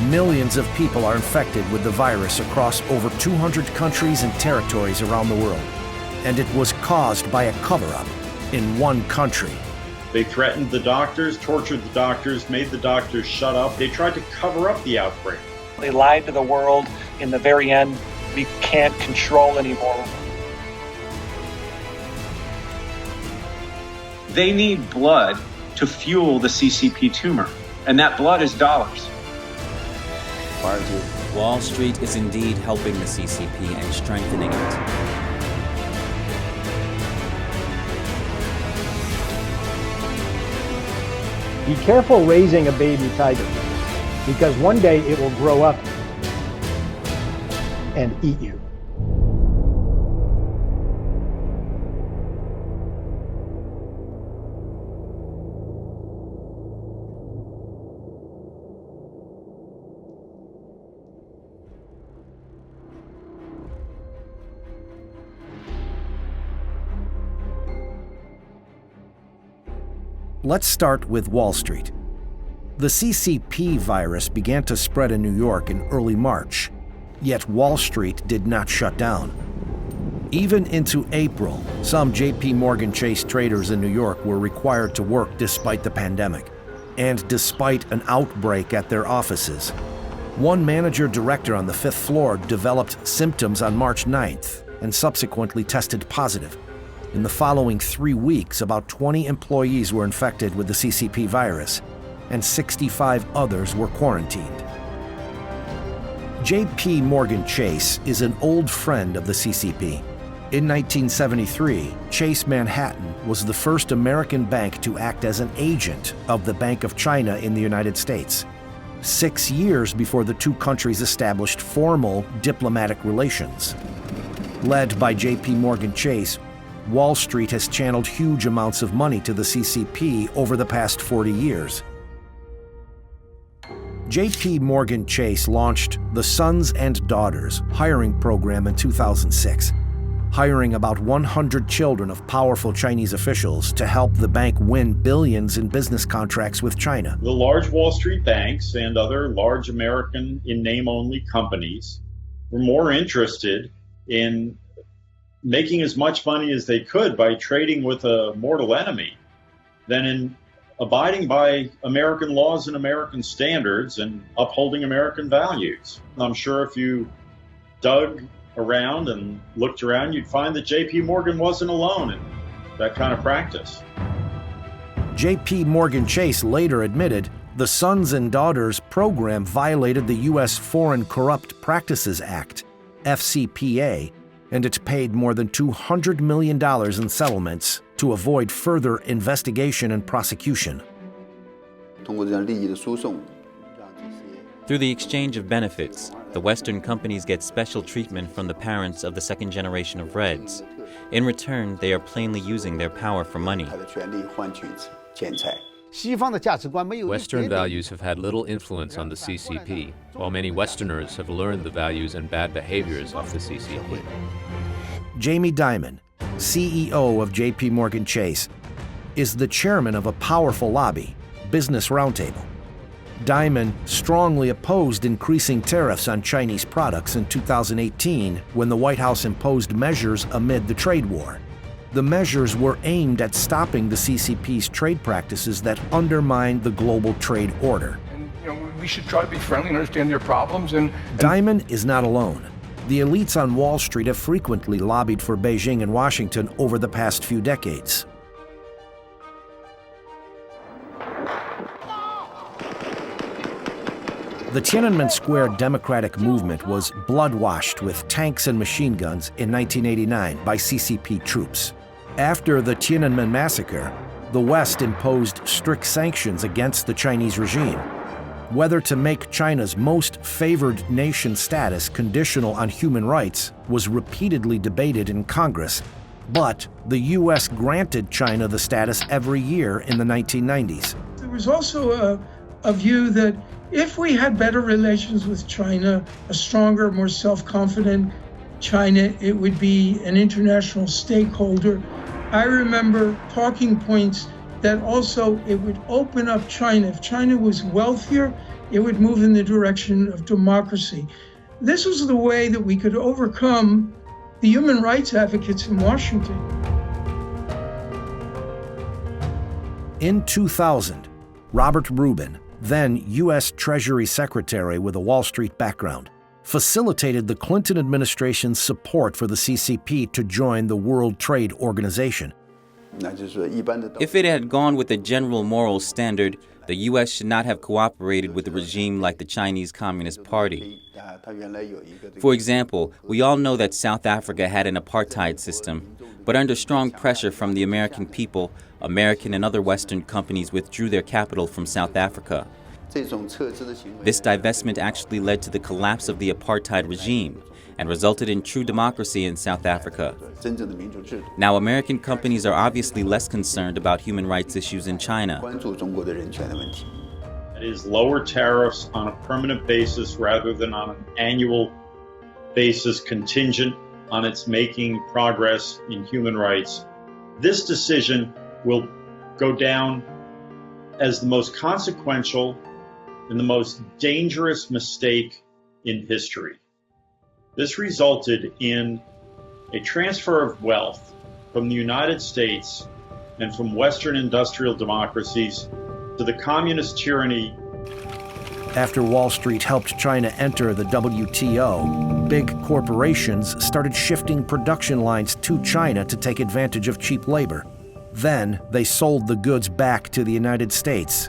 Millions of people are infected with the virus across over 200 countries and territories around the world. And it was caused by a cover-up in one country. They threatened the doctors, tortured the doctors, made the doctors shut up. They tried to cover up the outbreak. They lied to the world. In the very end, we can't control anymore. They need blood to fuel the CCP tumor, and that blood is dollars. Wall Street is indeed helping the CCP and strengthening it. Be careful raising a baby tiger, because one day it will grow up and eat you. Let's start with Wall Street. The CCP virus began to spread in New York in early March, yet Wall Street did not shut down. Even into April, some JP Morgan Chase traders in New York were required to work despite the pandemic, and despite an outbreak at their offices. One manager-director on the 5th floor developed symptoms on March 9th and subsequently tested positive. In the following 3 weeks, about 20 employees were infected with the CCP virus, and 65 others were quarantined. JP Morgan Chase is an old friend of the CCP. In 1973, Chase Manhattan was the first American bank to act as an agent of the Bank of China in the United States, 6 years before the two countries established formal diplomatic relations. Led by JP Morgan Chase, Wall Street has channeled huge amounts of money to the CCP over the past 40 years. JP Morgan Chase launched the Sons and Daughters hiring program in 2006, hiring about 100 children of powerful Chinese officials to help the bank win billions in business contracts with China. The large Wall Street banks and other large American in-name-only companies were more interested in making as much money as they could by trading with a mortal enemy than in abiding by American laws and American standards and upholding American values. I'm sure if you dug around and looked around, you'd find that JP Morgan wasn't alone in that kind of practice. JP Morgan Chase later admitted the Sons and Daughters program violated the U.S. Foreign Corrupt Practices Act, FCPA, and it paid more than $200 million in settlements to avoid further investigation and prosecution. Through the exchange of benefits, the Western companies get special treatment from the parents of the second generation of Reds. In return, they are plainly using their power for money. Western values have had little influence on the CCP, while many Westerners have learned the values and bad behaviors of the CCP. Jamie Dimon, CEO of JP Morgan Chase, is the chairman of a powerful lobby, Business Roundtable. Dimon strongly opposed increasing tariffs on Chinese products in 2018 when the White House imposed measures amid the trade war. The measures were aimed at stopping the CCP's trade practices that undermine the global trade order. We should try to be friendly and understand their problems. Dimon is not alone. The elites on Wall Street have frequently lobbied for Beijing and Washington over the past few decades. The Tiananmen Square Democratic Movement was blood-washed with tanks and machine guns in 1989 by CCP troops. After the Tiananmen massacre, the West imposed strict sanctions against the Chinese regime. Whether to make China's most favored nation status conditional on human rights was repeatedly debated in Congress, but the U.S. granted China the status every year in the 1990s. There was also a view that if we had better relations with China, a stronger, more self-confident China, it would be an international stakeholder. I remember talking points that also it would open up China. If China was wealthier, it would move in the direction of democracy. This was the way that we could overcome the human rights advocates in Washington. In 2000, Robert Rubin, then U.S. Treasury Secretary with a Wall Street background, facilitated the Clinton administration's support for the CCP to join the World Trade Organization. If it had gone with a general moral standard, the U.S. should not have cooperated with a regime like the Chinese Communist Party. For example, we all know that South Africa had an apartheid system, but under strong pressure from the American people, American and other Western companies withdrew their capital from South Africa. This divestment actually led to the collapse of the apartheid regime and resulted in true democracy in South Africa. Now, American companies are obviously less concerned about human rights issues in China. It is lower tariffs on a permanent basis rather than on an annual basis contingent on its making progress in human rights. This decision will go down as the most consequential and the most dangerous mistake in history. This resulted in a transfer of wealth from the United States and from Western industrial democracies to the communist tyranny. After Wall Street helped China enter the WTO, big corporations started shifting production lines to China to take advantage of cheap labor. Then they sold the goods back to the United States.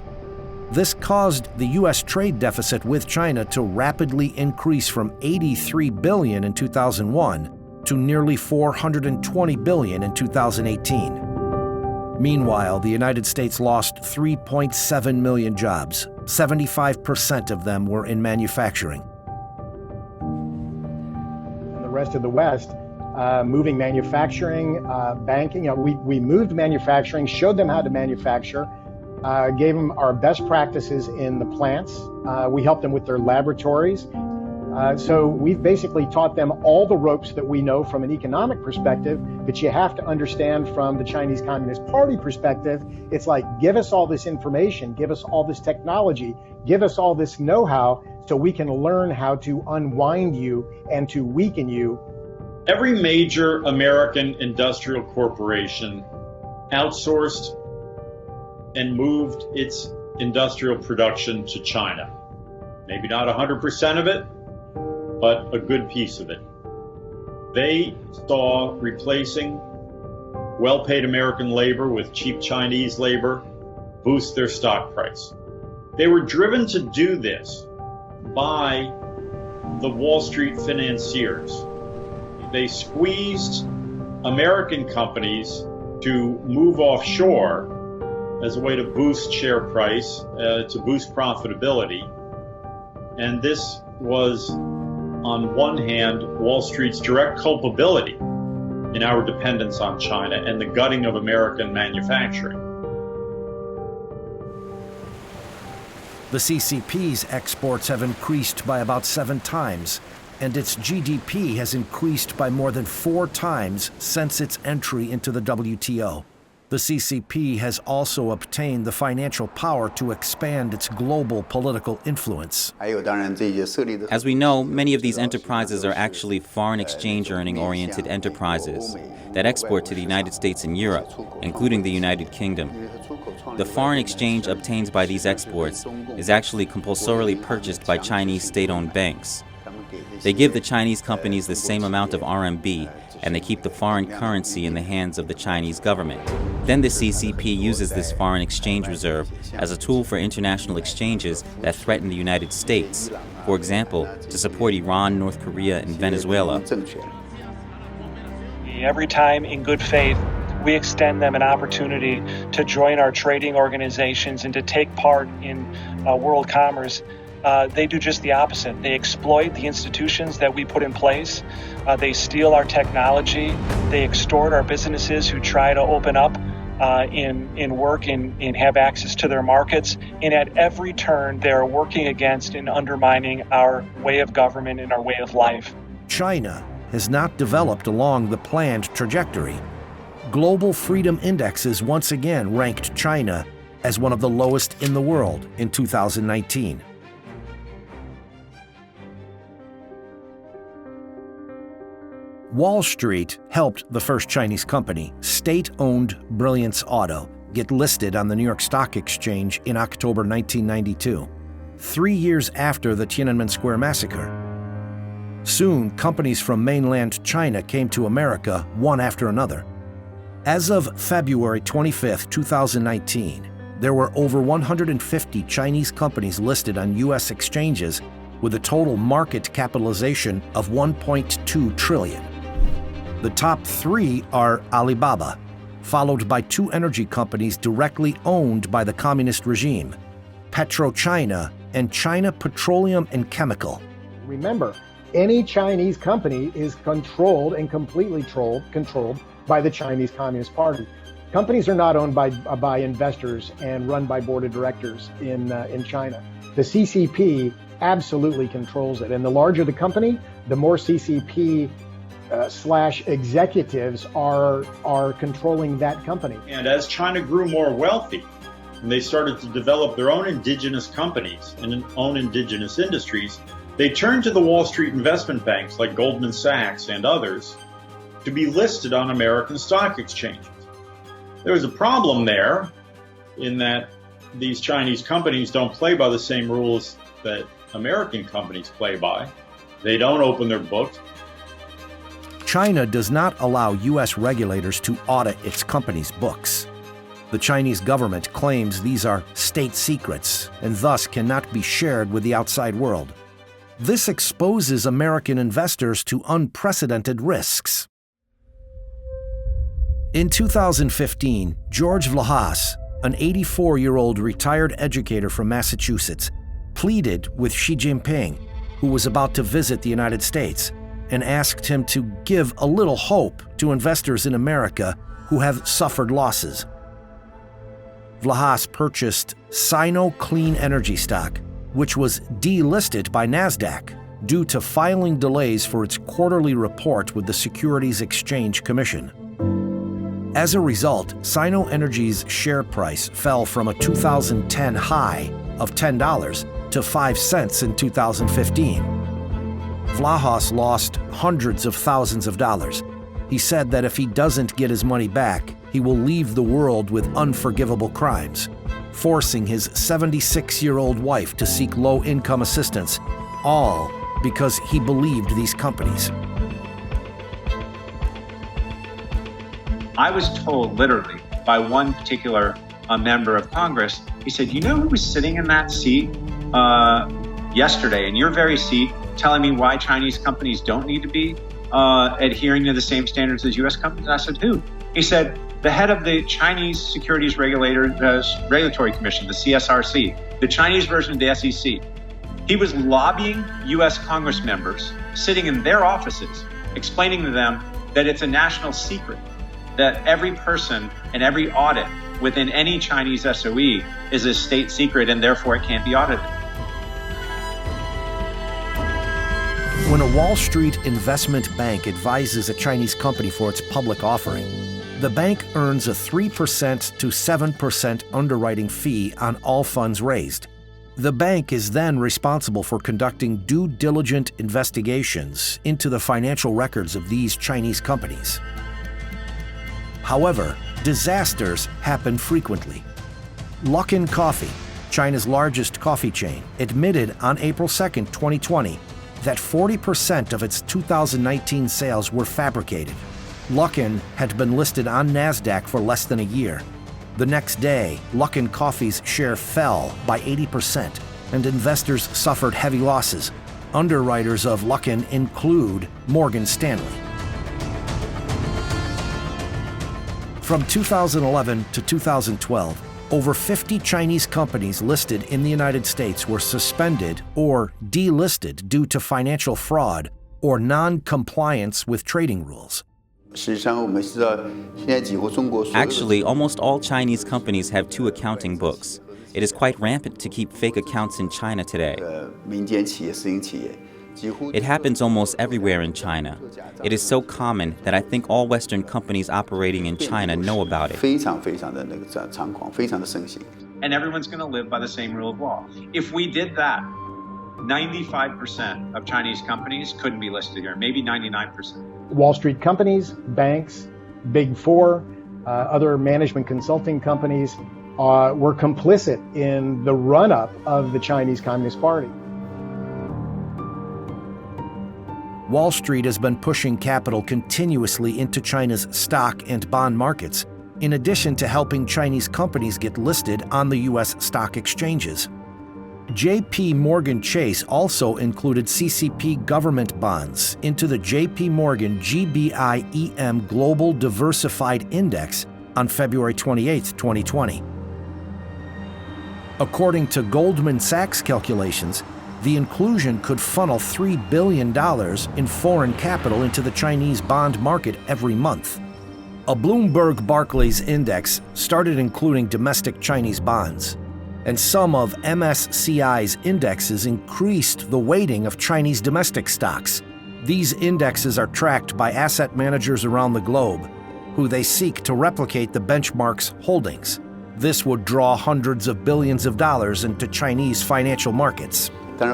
This caused the U.S. trade deficit with China to rapidly increase from $83 billion in 2001 to nearly $420 billion in 2018. Meanwhile, the United States lost 3.7 million jobs. 75% of them were in manufacturing. And the rest of the West, moving manufacturing, banking. We moved manufacturing, showed them how to manufacture, gave them our best practices in the plants. We helped them with their laboratories. So we've basically taught them all the ropes that we know from an economic perspective, but you have to understand from the Chinese Communist Party perspective, it's like, give us all this information, give us all this technology, give us all this know-how so we can learn how to unwind you and to weaken you. Every major American industrial corporation outsourced and moved its industrial production to China. Maybe not 100% of it, but a good piece of it. They saw replacing well-paid American labor with cheap Chinese labor boost their stock price. They were driven to do this by the Wall Street financiers. They squeezed American companies to move offshore as a way to boost share price, to boost profitability. And this was, on one hand, Wall Street's direct culpability in our dependence on China and the gutting of American manufacturing. The CCP's exports have increased by about 7 times, and its GDP has increased by more than 4 times since its entry into the WTO. The CCP has also obtained the financial power to expand its global political influence. As we know, many of these enterprises are actually foreign exchange earning-oriented enterprises that export to the United States and Europe, including the United Kingdom. The foreign exchange obtained by these exports is actually compulsorily purchased by Chinese state-owned banks. They give the Chinese companies the same amount of RMB, and they keep the foreign currency in the hands of the Chinese government. Then the CCP uses this foreign exchange reserve as a tool for international exchanges that threaten the United States, for example, to support Iran, North Korea, and Venezuela. Every time, in good faith, we extend them an opportunity to join our trading organizations and to take part in world commerce. They do just the opposite. They exploit the institutions that we put in place. They steal our technology. They extort our businesses who try to open up in work and have access to their markets. And at every turn, they're working against and undermining our way of government and our way of life. China has not developed along the planned trajectory. global freedom indexes once again ranked China as one of the lowest in the world in 2019. Wall Street helped the first Chinese company, state-owned Brilliance Auto, get listed on the New York Stock Exchange in October 1992, 3 years after the Tiananmen Square massacre. Soon, companies from mainland China came to America one after another. As of February 25, 2019, there were over 150 Chinese companies listed on U.S. exchanges with a total market capitalization of $1.2 trillion. The top 3 are Alibaba, followed by 2 energy companies directly owned by the communist regime, PetroChina and China Petroleum and Chemical. Remember, any Chinese company is controlled and completely controlled by the Chinese Communist Party. Companies are not owned by investors and run by board of directors in China. The CCP absolutely controls it, and the larger the company, the more CCP slash executives are controlling that company. And as China grew more wealthy, and they started to develop their own indigenous companies and own indigenous industries, they turned to the Wall Street investment banks like Goldman Sachs and others to be listed on American stock exchanges. There was a problem there in that these Chinese companies don't play by the same rules that American companies play by. They don't open their books. China does not allow U.S. regulators to audit its companies' books. The Chinese government claims these are state secrets and thus cannot be shared with the outside world. This exposes American investors to unprecedented risks. In 2015, George Vlahas, an 84-year-old retired educator from Massachusetts, pleaded with Xi Jinping, who was about to visit the United States, and asked him to give a little hope to investors in America who have suffered losses. Vlahas purchased Sino Clean Energy stock, which was delisted by NASDAQ due to filing delays for its quarterly report with the Securities Exchange Commission. As a result, Sino Energy's share price fell from a 2010 high of $10 to 5 cents in 2015. Vlahas lost hundreds of thousands of dollars. He said that if he doesn't get his money back, he will leave the world with unforgivable crimes, forcing his 76-year-old wife to seek low-income assistance, all because he believed these companies. I was told literally by one particular member of Congress, he said, you know who was sitting in that seat yesterday, in your very seat, telling me why Chinese companies don't need to be adhering to the same standards as U.S. companies? I said, who? He said, the head of the Chinese Securities Regulatory Commission, the CSRC, the Chinese version of the SEC. He was lobbying U.S. Congress members, sitting in their offices, explaining to them that it's a national secret, that every person and every audit within any Chinese SOE is a state secret and therefore it can't be audited. When a Wall Street investment bank advises a Chinese company for its public offering, the bank earns a 3% to 7% underwriting fee on all funds raised. The bank is then responsible for conducting due diligent investigations into the financial records of these Chinese companies. However, disasters happen frequently. Luckin Coffee, China's largest coffee chain, admitted on April 2, 2020, that 40% of its 2019 sales were fabricated. Luckin had been listed on NASDAQ for less than a year. The next day, Luckin Coffee's share fell by 80%, and investors suffered heavy losses. Underwriters of Luckin include Morgan Stanley. From 2011 to 2012, over 50 Chinese companies listed in the United States were suspended or delisted due to financial fraud or non-compliance with trading rules. Actually, almost all Chinese companies have two accounting books. It is quite rampant to keep fake accounts in China today. It happens almost everywhere in China. It is so common that I think all Western companies operating in China know about it. And everyone's going to live by the same rule of law. If we did that, 95% of Chinese companies couldn't be listed here, maybe 99%. Wall Street companies, banks, Big Four, other management consulting companies were complicit in the run-up of the Chinese Communist Party. Wall Street has been pushing capital continuously into China's stock and bond markets, in addition to helping Chinese companies get listed on the U.S. stock exchanges. J.P. Morgan Chase also included CCP government bonds into the J.P. Morgan GBI-EM Global Diversified Index on February 28, 2020. According to Goldman Sachs calculations, the inclusion could funnel $3 billion in foreign capital into the Chinese bond market every month. A Bloomberg Barclays index started including domestic Chinese bonds, and some of MSCI's indexes increased the weighting of Chinese domestic stocks. These indexes are tracked by asset managers around the globe, who they seek to replicate the benchmark's holdings. This would draw hundreds of billions of dollars into Chinese financial markets. We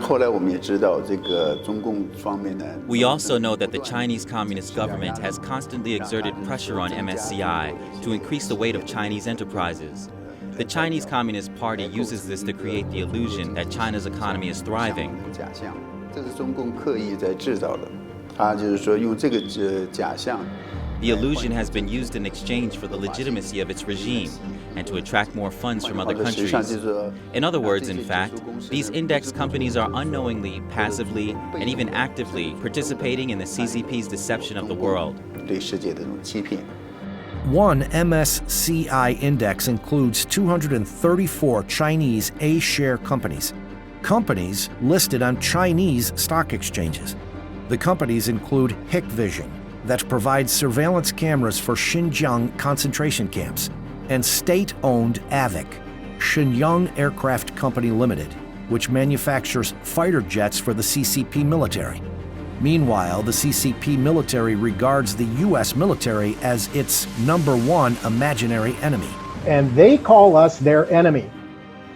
also know that the Chinese Communist government has constantly exerted pressure on MSCI to increase the weight of Chinese enterprises. The Chinese Communist Party uses this to create the illusion that China's economy is thriving. The illusion has been used in exchange for the legitimacy of its regime and to attract more funds from other countries. In other words, in fact, these index companies are unknowingly, passively, and even actively participating in the CCP's deception of the world. One MSCI index includes 234 Chinese A-share companies, companies listed on Chinese stock exchanges. The companies include Hikvision, that provides surveillance cameras for Xinjiang concentration camps, and state-owned AVIC, Shenyang Aircraft Company Limited, which manufactures fighter jets for the CCP military. Meanwhile, the CCP military regards the U.S. military as its #1 imaginary enemy. And they call us their enemy.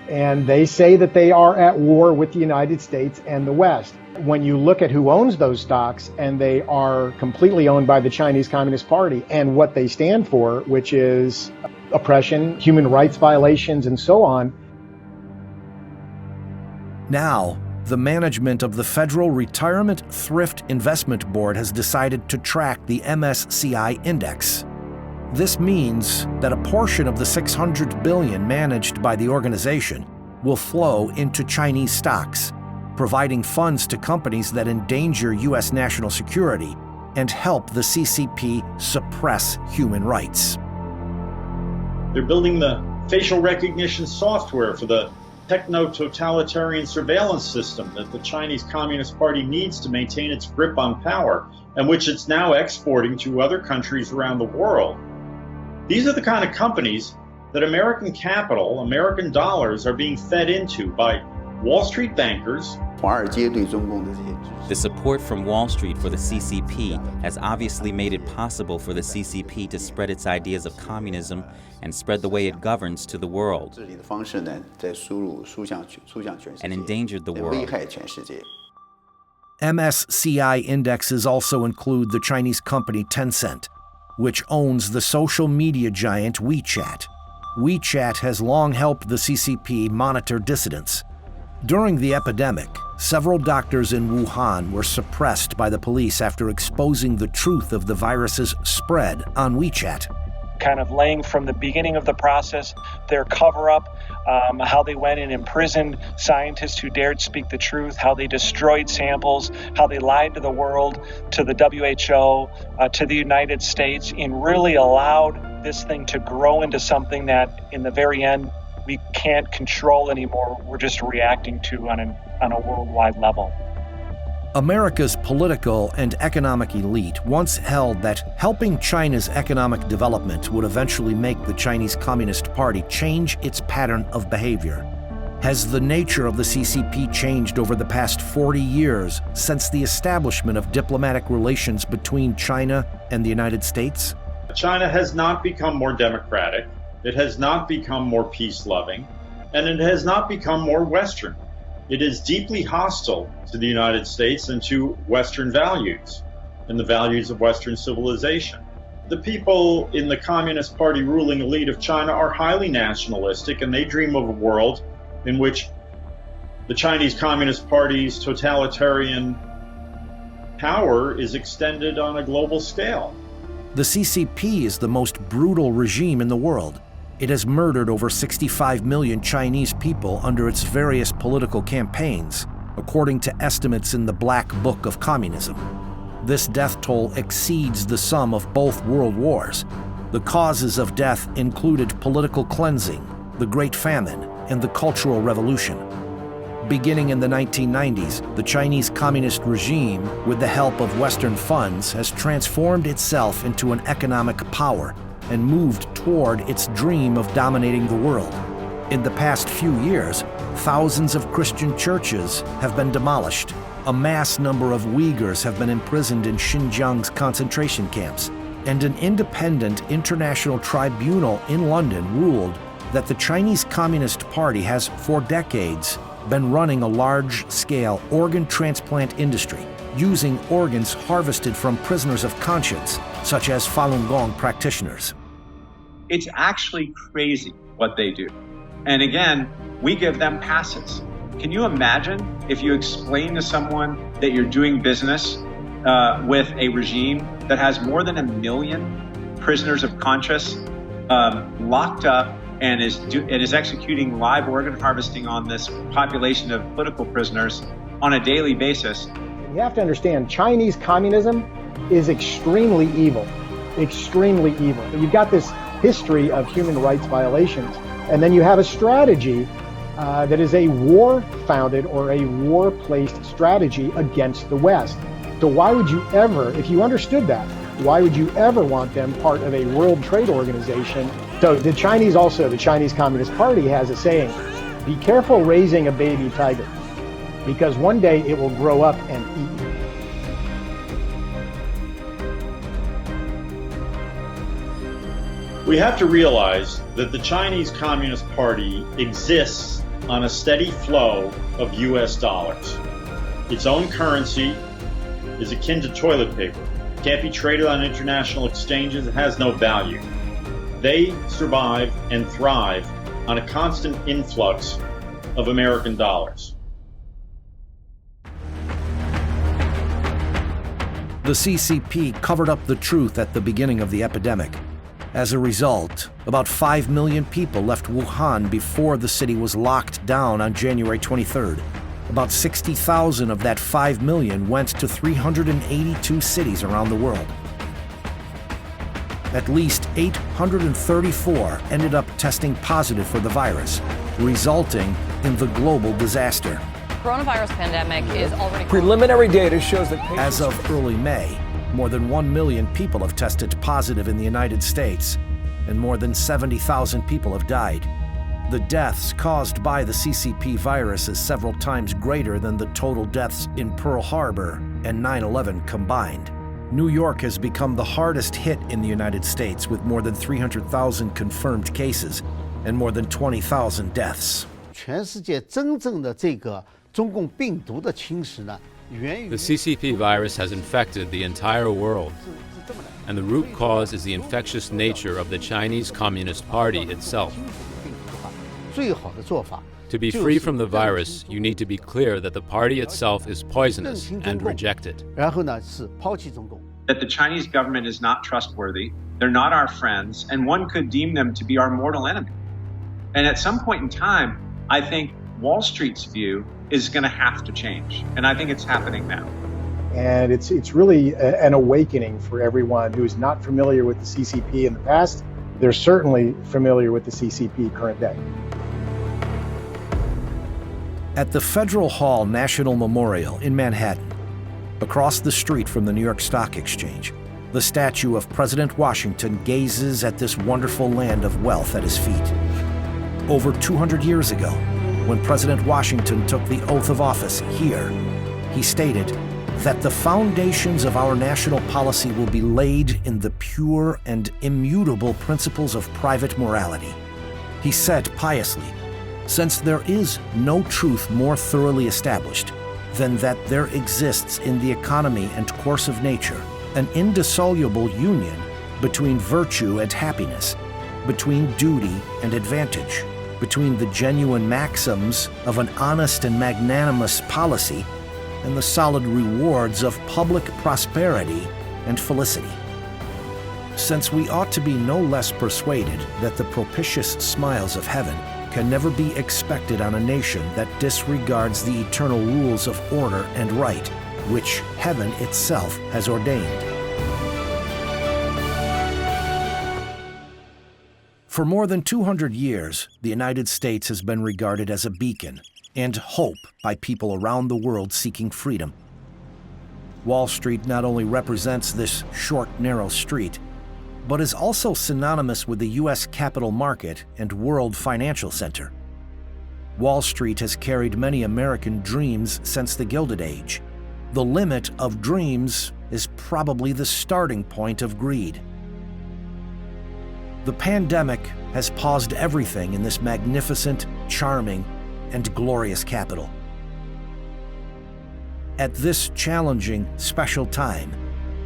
And they say that they are at war with the United States and the West. When you look at who owns those stocks, and they are completely owned by the Chinese Communist Party and what they stand for, which is oppression, human rights violations, and so on. Now, the management of the Federal Retirement Thrift Investment Board has decided to track the MSCI index. This means that a portion of the $600 billion managed by the organization will flow into Chinese stocks, providing funds to companies that endanger U.S. national security and help the CCP suppress human rights. They're building the facial recognition software for the techno-totalitarian surveillance system that the Chinese Communist Party needs to maintain its grip on power, and which it's now exporting to other countries around the world. These are the kind of companies that American capital, American dollars, are being fed into by Wall Street bankers. The support from Wall Street for the CCP has obviously made it possible for the CCP to spread its ideas of communism and spread the way it governs to the world, and endangered the world. MSCI indexes also include the Chinese company Tencent, which owns the social media giant WeChat. WeChat has long helped the CCP monitor dissidents. During the epidemic, several doctors in Wuhan were suppressed by the police after exposing the truth of the virus's spread on WeChat. Kind of laying from the beginning of the process their cover-up, how they went and imprisoned scientists who dared speak the truth, how they destroyed samples, how they lied to the world, to the WHO, to the United States, and really allowed this thing to grow into something that in the very end we can't control anymore. We're just reacting to on a worldwide level. America's political and economic elite once held that helping China's economic development would eventually make the Chinese Communist Party change its pattern of behavior. Has the nature of the CCP changed over the past 40 years since the establishment of diplomatic relations between China and the United States? China has not become more democratic, it has not become more peace-loving, and it has not become more Western. It is deeply hostile to the United States and to Western values and the values of Western civilization. The people in the Communist Party ruling elite of China are highly nationalistic, and they dream of a world in which the Chinese Communist Party's totalitarian power is extended on a global scale. The CCP is the most brutal regime in the world. It has murdered over 65 million Chinese people under its various political campaigns, according to estimates in the Black Book of Communism. This death toll exceeds the sum of both world wars. The causes of death included political cleansing, the Great Famine, and the Cultural Revolution. Beginning in the 1990s, the Chinese Communist regime, with the help of Western funds, has transformed itself into an economic power and moved toward its dream of dominating the world. In the past few years, thousands of Christian churches have been demolished. A mass number of Uyghurs have been imprisoned in Xinjiang's concentration camps, and an independent international tribunal in London ruled that the Chinese Communist Party has, for decades, been running a large-scale organ transplant industry, using organs harvested from prisoners of conscience, such as Falun Gong practitioners. It's actually crazy what they do. And again, we give them passes. Can you imagine if you explain to someone that you're doing business with a regime that has more than 1 million prisoners of conscience locked up and is executing live organ harvesting on this population of political prisoners on a daily basis? You have to understand, Chinese communism is extremely evil. Extremely evil. You've got this history of human rights violations, and then you have a strategy that is a war-founded or a war-placed strategy against the West. So why would you ever, if you understood that, why would you ever want them part of a World Trade Organization? So the Chinese Communist Party has a saying, be careful raising a baby tiger, because one day it will grow up and eat you. We have to realize that the Chinese Communist Party exists on a steady flow of US dollars. Its own currency is akin to toilet paper. It can't be traded on international exchanges. It has no value. They survive and thrive on a constant influx of American dollars. The CCP covered up the truth at the beginning of the epidemic. As a result, about 5 million people left Wuhan before the city was locked down on January 23rd. About 60,000 of that 5 million went to 382 cities around the world. At least 834 ended up testing positive for the virus, resulting in the global disaster. Coronavirus pandemic is already... Preliminary data shows that as of early May, more than 1 million people have tested positive in the United States, and more than 70,000 people have died. The deaths caused by the CCP virus is several times greater than the total deaths in Pearl Harbor and 9/11 combined. New York has become the hardest hit in the United States, with more than 300,000 confirmed cases and more than 20,000 deaths. The CCP virus has infected the entire world, and the root cause is the infectious nature of the Chinese Communist Party itself. To be free from the virus, you need to be clear that the party itself is poisonous and reject it. That the Chinese government is not trustworthy, they're not our friends, and one could deem them to be our mortal enemy. And at some point in time, I think Wall Street's view is going to have to change, and I think it's happening now. And it's really an awakening for everyone who is not familiar with the CCP in the past. They're certainly familiar with the CCP current day. At the Federal Hall National Memorial in Manhattan, across the street from the New York Stock Exchange, the statue of President Washington gazes at this wonderful land of wealth at his feet. Over 200 years ago, when President Washington took the oath of office here, he stated that the foundations of our national policy will be laid in the pure and immutable principles of private morality. He said piously, "Since there is no truth more thoroughly established than that there exists in the economy and course of nature an indissoluble union between virtue and happiness, between duty and advantage, between the genuine maxims of an honest and magnanimous policy and the solid rewards of public prosperity and felicity. Since we ought to be no less persuaded that the propitious smiles of heaven can never be expected on a nation that disregards the eternal rules of order and right, which heaven itself has ordained." For more than 200 years, the United States has been regarded as a beacon and hope by people around the world seeking freedom. Wall Street not only represents this short, narrow street, but is also synonymous with the U.S. capital market and world financial center. Wall Street has carried many American dreams since the Gilded Age. The limit of dreams is probably the starting point of greed. The pandemic has paused everything in this magnificent, charming, and glorious capital. At this challenging, special time,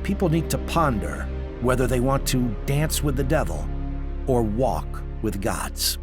people need to ponder whether they want to dance with the devil or walk with gods.